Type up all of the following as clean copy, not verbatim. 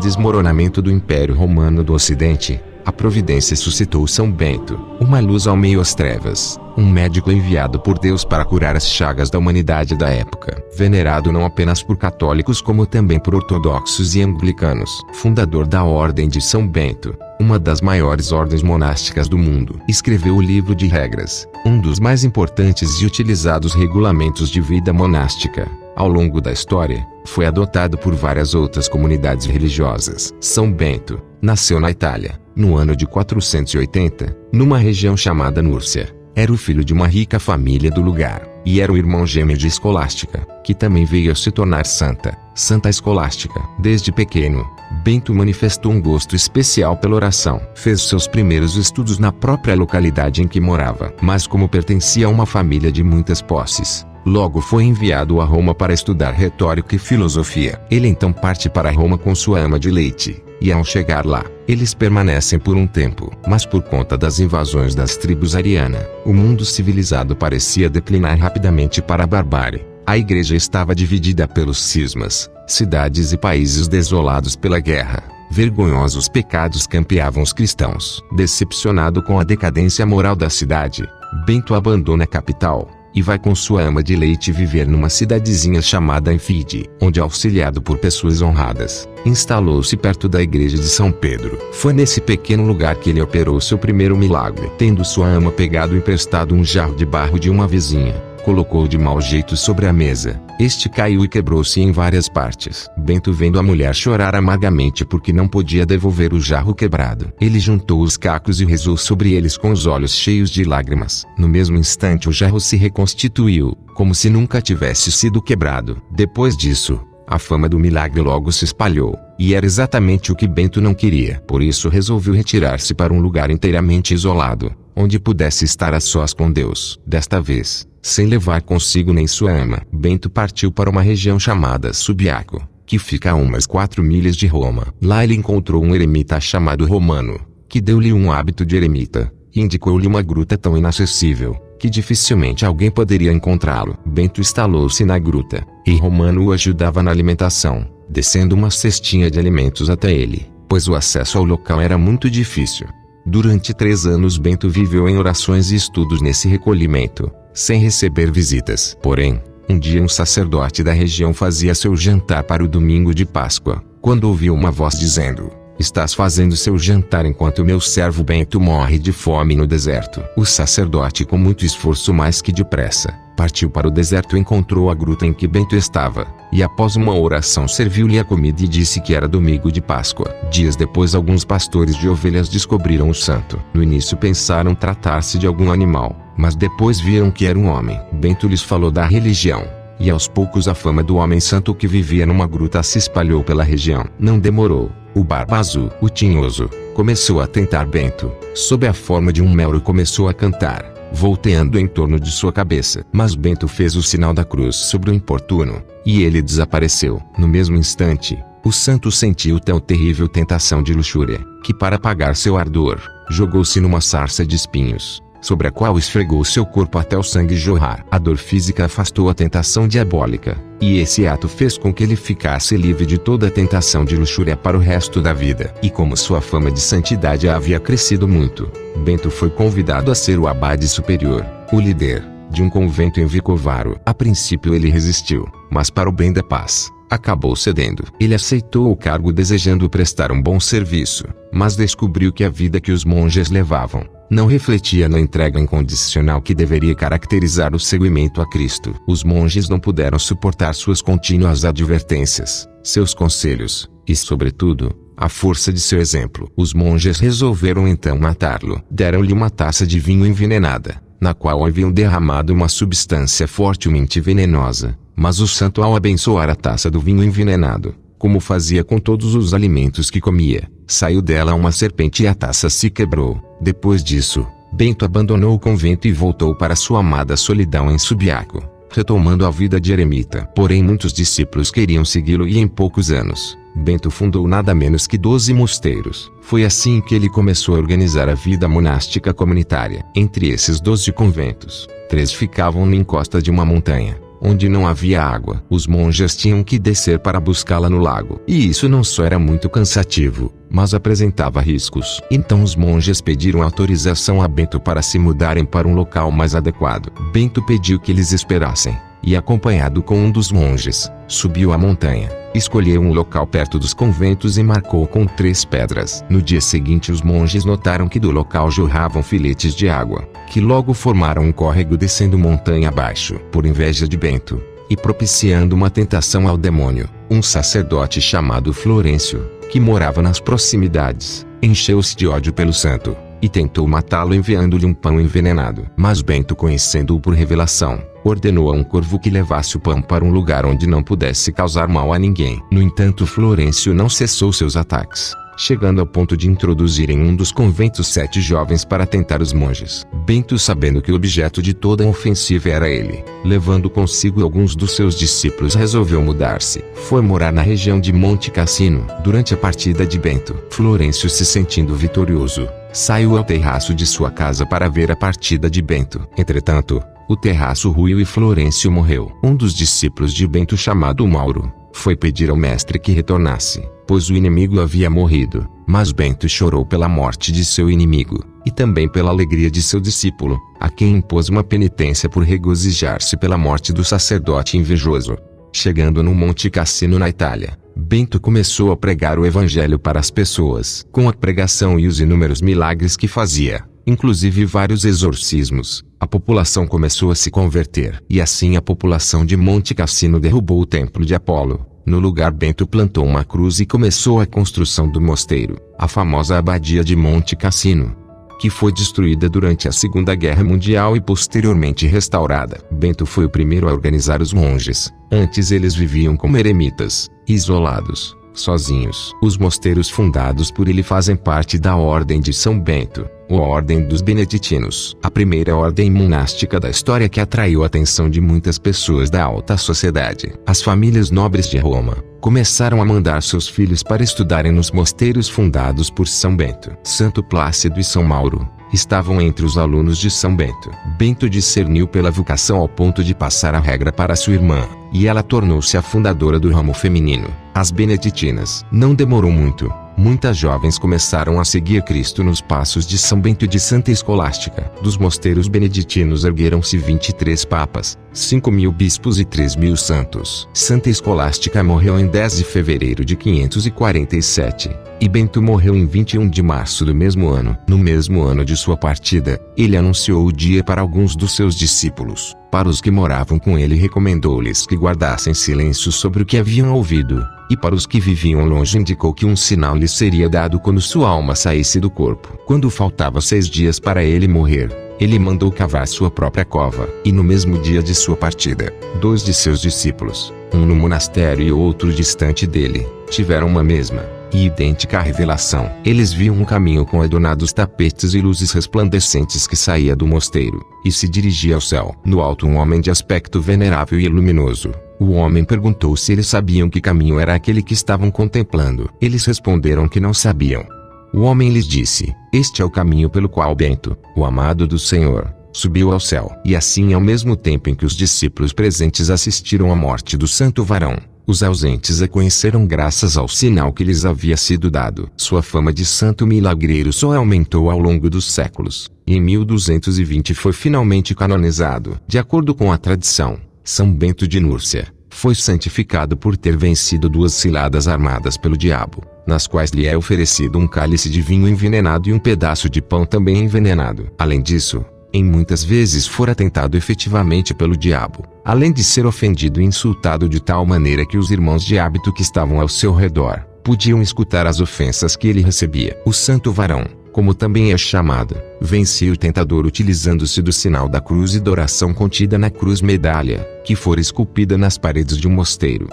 desmoronamento do Império Romano do Ocidente, a providência suscitou São Bento, uma luz ao meio às trevas, um médico enviado por Deus para curar as chagas da humanidade da época. Venerado não apenas por católicos como também por ortodoxos e anglicanos. Fundador da Ordem de São Bento, uma das maiores ordens monásticas do mundo. Escreveu o Livro de Regras, um dos mais importantes e utilizados regulamentos de vida monástica. Ao longo da história, foi adotado por várias outras comunidades religiosas. São Bento nasceu na Itália, no ano de 480, numa região chamada Núrcia. Era o filho de uma rica família do lugar, e era o irmão gêmeo de Escolástica, que também veio a se tornar Santa Escolástica. Desde pequeno, Bento manifestou um gosto especial pela oração. Fez seus primeiros estudos na própria localidade em que morava, mas como pertencia a uma família de muitas posses, logo foi enviado a Roma para estudar retórica e filosofia. Ele então parte para Roma com sua ama de leite, e ao chegar lá, eles permanecem por um tempo. Mas por conta das invasões das tribos arianas, o mundo civilizado parecia declinar rapidamente para a barbárie. A igreja estava dividida pelos cismas, cidades e países desolados pela guerra. Vergonhosos pecados campeavam os cristãos. Decepcionado com a decadência moral da cidade, Bento abandona a capital e vai com sua ama de leite viver numa cidadezinha chamada Enfide, onde, auxiliado por pessoas honradas, instalou-se perto da igreja de São Pedro. Foi nesse pequeno lugar que ele operou seu primeiro milagre. Tendo sua ama pegado emprestado um jarro de barro de uma vizinha, colocou de mau jeito sobre a mesa. Este caiu e quebrou-se em várias partes. Bento, vendo a mulher chorar amargamente porque não podia devolver o jarro quebrado, ele juntou os cacos e rezou sobre eles com os olhos cheios de lágrimas. No mesmo instante o jarro se reconstituiu, como se nunca tivesse sido quebrado. Depois disso, a fama do milagre logo se espalhou, e era exatamente o que Bento não queria. Por isso resolveu retirar-se para um lugar inteiramente isolado, onde pudesse estar a sós com Deus. Desta vez, sem levar consigo nem sua ama, Bento partiu para uma região chamada Subiaco, que fica a umas 4 milhas de Roma. Lá ele encontrou um eremita chamado Romano, que deu-lhe um hábito de eremita, e indicou-lhe uma gruta tão inacessível, que dificilmente alguém poderia encontrá-lo. Bento instalou-se na gruta, e Romano o ajudava na alimentação, descendo uma cestinha de alimentos até ele, pois o acesso ao local era muito difícil. Durante 3 anos Bento viveu em orações e estudos nesse recolhimento, sem receber visitas. Porém, um dia um sacerdote da região fazia seu jantar para o domingo de Páscoa, quando ouviu uma voz dizendo: "Estás fazendo seu jantar enquanto meu servo Bento morre de fome no deserto." O sacerdote, com muito esforço mais que depressa, partiu para o deserto e encontrou a gruta em que Bento estava, e após uma oração serviu-lhe a comida e disse que era domingo de Páscoa. Dias depois alguns pastores de ovelhas descobriram o santo. No início pensaram tratar-se de algum animal, mas depois viram que era um homem. Bento lhes falou da religião, e aos poucos a fama do homem santo que vivia numa gruta se espalhou pela região. Não demorou, o Barba Azul, o Tinhoso, começou a tentar Bento, sob a forma de um mel, e começou a cantar, volteando em torno de sua cabeça. Mas Bento fez o sinal da cruz sobre o importuno, e ele desapareceu. No mesmo instante, o santo sentiu tão terrível tentação de luxúria, que para apagar seu ardor, jogou-se numa sarça de espinhos, sobre a qual esfregou seu corpo até o sangue jorrar. A dor física afastou a tentação diabólica, e esse ato fez com que ele ficasse livre de toda a tentação de luxúria para o resto da vida. E como sua fama de santidade havia crescido muito, Bento foi convidado a ser o abade superior, o líder, de um convento em Vicovaro. A princípio ele resistiu, mas para o bem da paz, acabou cedendo. Ele aceitou o cargo desejando prestar um bom serviço, mas descobriu que a vida que os monges levavam não refletia na entrega incondicional que deveria caracterizar o seguimento a Cristo. Os monges não puderam suportar suas contínuas advertências, seus conselhos, e sobretudo, a força de seu exemplo. Os monges resolveram então matá-lo. Deram-lhe uma taça de vinho envenenada, na qual haviam derramado uma substância fortemente venenosa, mas o santo, ao abençoar a taça do vinho envenenado, como fazia com todos os alimentos que comia, saiu dela uma serpente e a taça se quebrou. Depois disso, Bento abandonou o convento e voltou para sua amada solidão em Subiaco, retomando a vida de eremita. Porém muitos discípulos queriam segui-lo e em poucos anos, Bento fundou nada menos que 12 mosteiros. Foi assim que ele começou a organizar a vida monástica comunitária. Entre esses 12 conventos, 3 ficavam na encosta de uma montanha, onde não havia água. Os monges tinham que descer para buscá-la no lago. E isso não só era muito cansativo, mas apresentava riscos. Então os monges pediram autorização a Bento para se mudarem para um local mais adequado. Bento pediu que eles esperassem, e acompanhado com um dos monges, subiu a montanha, escolheu um local perto dos conventos e marcou com 3 pedras. No dia seguinte os monges notaram que do local jorravam filetes de água, que logo formaram um córrego descendo montanha abaixo. Por inveja de Bento, e propiciando uma tentação ao demônio, um sacerdote chamado Florencio, que morava nas proximidades, encheu-se de ódio pelo santo, e tentou matá-lo enviando-lhe um pão envenenado. Mas Bento, conhecendo-o por revelação, ordenou a um corvo que levasse o pão para um lugar onde não pudesse causar mal a ninguém. No entanto, Florencio não cessou seus ataques, chegando ao ponto de introduzir em um dos conventos 7 jovens para tentar os monges. Bento, sabendo que o objeto de toda a ofensiva era ele, levando consigo alguns dos seus discípulos, resolveu mudar-se. Foi morar na região de Monte Cassino. Durante a partida de Bento, Florencio, se sentindo vitorioso, saiu ao terraço de sua casa para ver a partida de Bento. Entretanto, o terraço ruiu e Florencio morreu. Um dos discípulos de Bento, chamado Mauro, foi pedir ao mestre que retornasse, pois o inimigo havia morrido. Mas Bento chorou pela morte de seu inimigo, e também pela alegria de seu discípulo, a quem impôs uma penitência por regozijar-se pela morte do sacerdote invejoso. Chegando no Monte Cassino, na Itália, Bento começou a pregar o evangelho para as pessoas. Com a pregação e os inúmeros milagres que fazia, inclusive vários exorcismos, a população começou a se converter. E assim a população de Monte Cassino derrubou o templo de Apolo. No lugar, Bento plantou uma cruz e começou a construção do mosteiro, a famosa abadia de Monte Cassino, que foi destruída durante a Segunda Guerra Mundial e posteriormente restaurada. Bento foi o primeiro a organizar os monges. Antes eles viviam como eremitas, isolados, sozinhos. Os mosteiros fundados por ele fazem parte da Ordem de São Bento, ou a Ordem dos Beneditinos, a primeira ordem monástica da história que atraiu a atenção de muitas pessoas da alta sociedade. As famílias nobres de Roma começaram a mandar seus filhos para estudarem nos mosteiros fundados por São Bento. Santo Plácido e São Mauro estavam entre os alunos de São Bento. Bento discerniu pela vocação ao ponto de passar a regra para sua irmã, e ela tornou-se a fundadora do ramo feminino, as Beneditinas. Não demorou muito. Muitas jovens começaram a seguir Cristo nos passos de São Bento e de Santa Escolástica. Dos mosteiros beneditinos ergueram-se 23 papas, 5.000 bispos e 3.000 santos. Santa Escolástica morreu em 10 de fevereiro de 547, e Bento morreu em 21 de março do mesmo ano. No mesmo ano de sua partida, ele anunciou o dia para alguns dos seus discípulos. Para os que moravam com ele, recomendou-lhes que guardassem silêncio sobre o que haviam ouvido, e para os que viviam longe indicou que um sinal lhes seria dado quando sua alma saísse do corpo. Quando faltava 6 dias para ele morrer, ele mandou cavar sua própria cova. E no mesmo dia de sua partida, 2 de seus discípulos, um no monastério e outro distante dele, tiveram uma mesma e idêntica revelação. Eles viam um caminho com adornados tapetes e luzes resplandecentes que saía do mosteiro, e se dirigia ao céu. No alto, um homem de aspecto venerável e luminoso. O homem perguntou se eles sabiam que caminho era aquele que estavam contemplando. Eles responderam que não sabiam. O homem lhes disse: "Este é o caminho pelo qual Bento, o amado do Senhor, subiu ao céu." E assim, ao mesmo tempo em que os discípulos presentes assistiram à morte do santo varão, os ausentes a conheceram graças ao sinal que lhes havia sido dado. Sua fama de santo milagreiro só aumentou ao longo dos séculos, e em 1220 foi finalmente canonizado. De acordo com a tradição, São Bento de Núrcia foi santificado por ter vencido 2 ciladas armadas pelo diabo, nas quais lhe é oferecido um cálice de vinho envenenado e um pedaço de pão também envenenado. Além disso, em muitas vezes fora tentado efetivamente pelo diabo, além de ser ofendido e insultado de tal maneira que os irmãos de hábito que estavam ao seu redor podiam escutar as ofensas que ele recebia. O santo varão, como também é chamado, vencia o tentador utilizando-se do sinal da cruz e da oração contida na cruz medalha, que fora esculpida nas paredes de um mosteiro.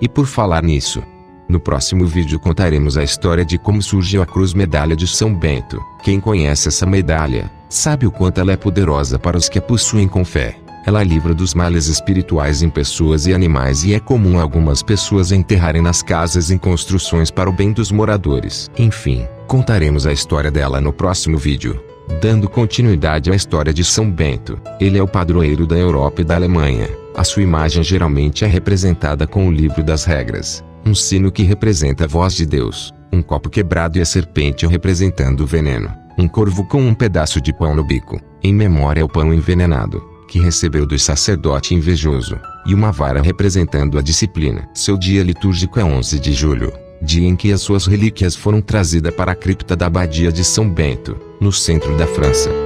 E por falar nisso, no próximo vídeo contaremos a história de como surgiu a cruz medalha de São Bento. Quem conhece essa medalha, sabe o quanto ela é poderosa para os que a possuem com fé. Ela livra dos males espirituais em pessoas e animais e é comum algumas pessoas enterrarem nas casas em construções para o bem dos moradores. Enfim, contaremos a história dela no próximo vídeo. Dando continuidade à história de São Bento, ele é o padroeiro da Europa e da Alemanha. A sua imagem geralmente é representada com o livro das regras, um sino que representa a voz de Deus, um copo quebrado e a serpente representando o veneno, um corvo com um pedaço de pão no bico, em memória ao pão envenenado, que recebeu do sacerdote invejoso, e uma vara representando a disciplina. Seu dia litúrgico é 11 de julho, dia em que as suas relíquias foram trazidas para a cripta da Abadia de São Bento, no centro da França.